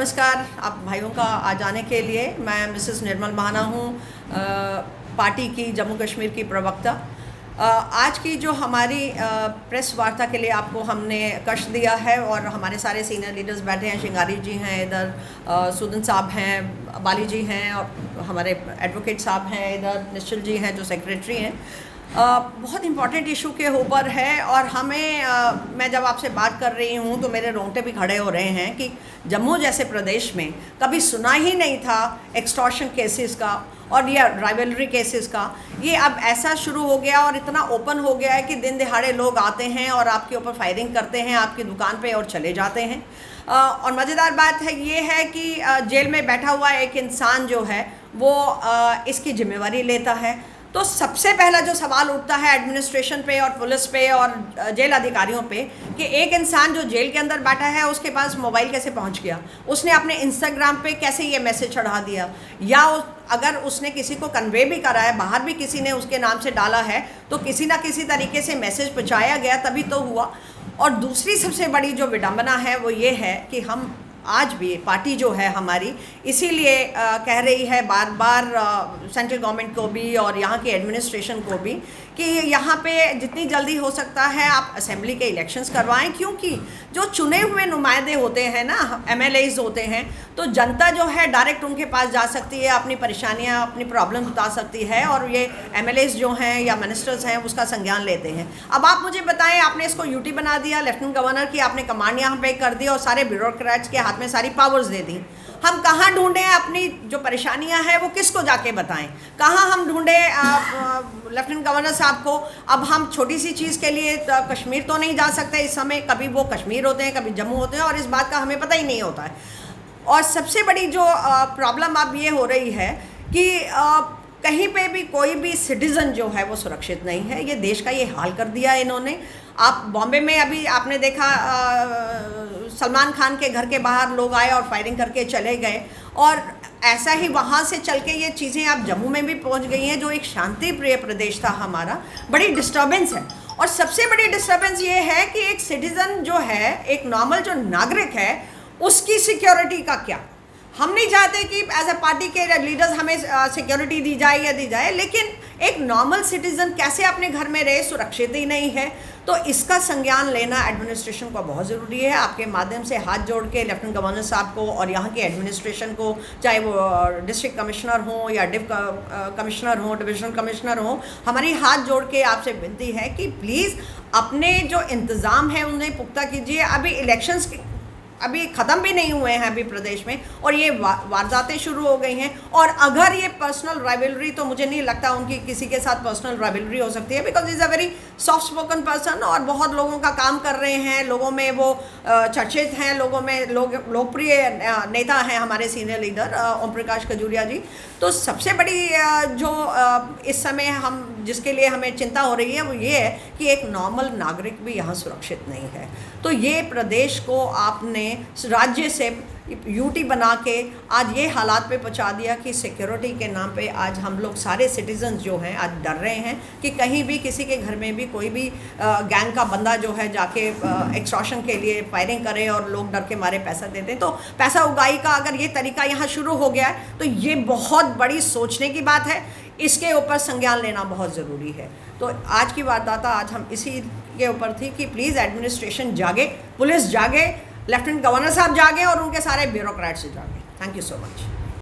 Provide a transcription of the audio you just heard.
नमस्कार आप भाइयों का आ जाने के लिए। मैं मिसेस निर्मल महाना हूँ, पार्टी की जम्मू कश्मीर की प्रवक्ता। आज की जो हमारी प्रेस वार्ता के लिए आपको हमने कष्ट दिया है और हमारे सारे सीनियर लीडर्स बैठे हैं। शिंगारी जी हैं इधर, सुदन साहब हैं, बाली जी हैं और हमारे एडवोकेट साहब हैं इधर, निश्चल जी हैं जो सेक्रेटरी हैं। बहुत इम्पॉर्टेंट इशू के ऊपर है और मैं जब आपसे बात कर रही हूँ तो मेरे रोंगटे भी खड़े हो रहे हैं कि जम्मू जैसे प्रदेश में कभी सुना ही नहीं था एक्सटॉर्शन केसेस का और या राइवलरी केसेस का। ये अब ऐसा शुरू हो गया और इतना ओपन हो गया है कि दिन दिहाड़े लोग आते हैं और आपके ऊपर फायरिंग करते हैं आपकी दुकान पे और चले जाते हैं। और मज़ेदार बात है ये है कि जेल में बैठा हुआ एक इंसान जो है वो इसकी जिम्मेवारी लेता है। तो सबसे पहला जो सवाल उठता है एडमिनिस्ट्रेशन पे और पुलिस पे और जेल अधिकारियों पे कि एक इंसान जो जेल के अंदर बैठा है उसके पास मोबाइल कैसे पहुंच गया, उसने अपने इंस्टाग्राम पे कैसे ये मैसेज चढ़ा दिया, या अगर उसने किसी को कन्वे भी करा है, बाहर भी किसी ने उसके नाम से डाला है तो किसी ना किसी तरीके से मैसेज पहुँचाया गया तभी तो हुआ। और दूसरी सबसे बड़ी जो विडंबना है वो ये है कि हम आज भी पार्टी जो है हमारी इसीलिए कह रही है बार बार सेंट्रल गवर्नमेंट को भी और यहाँ के एडमिनिस्ट्रेशन को भी कि यहाँ पे जितनी जल्दी हो सकता है आप असेंबली के इलेक्शंस करवाएं, क्योंकि जो चुने हुए नुमाइंदे होते हैं ना, एमएलएज होते हैं, तो जनता जो है डायरेक्ट उनके पास जा सकती है, अपनी परेशानियाँ अपनी प्रॉब्लम बता सकती है और ये एमएलएज जो हैं या मिनिस्टर्स हैं उसका संज्ञान लेते हैं। अब आप मुझे बताएं, आपने इसको यूटी बना दिया, लेफ्टिनेंट गवर्नर की आपने कमांड यहाँ पे कर दी और सारे ब्यूरोक्रेट्स के हाथ में सारी पावर्स दे दी। हम कहाँ ढूंढें अपनी जो परेशानियां हैं वो किसको जाके बताएं, कहाँ हम ढूंढें लेफ्टिनेंट गवर्नर साहब को। अब हम छोटी सी चीज़ के लिए कश्मीर तो नहीं जा सकते इस समय, कभी वो कश्मीर होते हैं कभी जम्मू होते हैं और इस बात का हमें पता ही नहीं होता है। और सबसे बड़ी जो प्रॉब्लम अब ये हो रही है कि कहीं पे भी कोई भी सिटीज़न जो है वो सुरक्षित नहीं है। ये देश का ये हाल कर दिया इन्होंने। आप बॉम्बे में अभी आपने देखा सलमान खान के घर के बाहर लोग आए और फायरिंग करके चले गए, और ऐसा ही वहाँ से चल के ये चीज़ें आप जम्मू में भी पहुँच गई हैं जो एक शांति प्रिय प्रदेश था हमारा। बड़ी डिस्टर्बेंस है और सबसे बड़ी डिस्टर्बेंस ये है कि एक सिटीज़न जो है, एक नॉर्मल जो नागरिक है, उसकी सिक्योरिटी का क्या। हम नहीं चाहते कि एज ए पार्टी के लीडर्स हमें सिक्योरिटी दी जाए या दी जाए, लेकिन एक नॉर्मल सिटीज़न कैसे अपने घर में रहे, सुरक्षित ही नहीं है। तो इसका संज्ञान लेना एडमिनिस्ट्रेशन को बहुत ज़रूरी है। आपके माध्यम से हाथ जोड़ के लेफ्टिनेंट गवर्नर साहब को और यहाँ के एडमिनिस्ट्रेशन को, चाहे वो डिस्ट्रिक्ट कमिश्नर हो या कमिश्नर हो, डिविजनल कमिश्नर हो, हमारी हाथ जोड़ के आपसे विनती है कि प्लीज़ अपने जो इंतज़ाम है उन्हें पुख्ता कीजिए। अभी इलेक्शंस अभी ख़त्म भी नहीं हुए हैं अभी प्रदेश में और ये वारदातें शुरू हो गई हैं। और अगर ये पर्सनल राइवलरी, तो मुझे नहीं लगता उनकी किसी के साथ पर्सनल राइवलरी हो सकती है, because is a very soft spoken person और बहुत लोगों का काम कर रहे हैं, लोगों में वो चर्चित हैं, लोगों में लोकप्रिय नेता हैं हमारे सीनियर लीडर ओम प्रकाश खजूरिया जी। तो सबसे बड़ी जो इस समय हम जिसके लिए हमें चिंता हो रही है वो ये है कि एक नॉर्मल नागरिक भी यहाँ सुरक्षित नहीं है। तो ये प्रदेश को आपने राज्य से यूटी बना के आज ये हालात पे पहुंचा दिया कि सिक्योरिटी के नाम पे आज हम लोग सारे सिटीजन्स जो हैं आज डर रहे हैं कि कहीं भी किसी के घर में भी कोई भी गैंग का बंदा जो है जाके एक्सटॉर्शन के लिए फायरिंग करे और लोग डर के मारे पैसा देते हैं। तो पैसा उगाही का अगर ये तरीका यहाँ शुरू हो गया है तो ये बहुत बड़ी सोचने की बात है, इसके ऊपर संज्ञान लेना बहुत ज़रूरी है। तो आज की वारदात आज हम इसी के ऊपर थी कि प्लीज़ एडमिनिस्ट्रेशन जागे, पुलिस जागे, लेफ्टिनेंट गवर्नर साहब जागे और उनके सारे ब्यूरोक्रेट्स जागे। Thank you so much.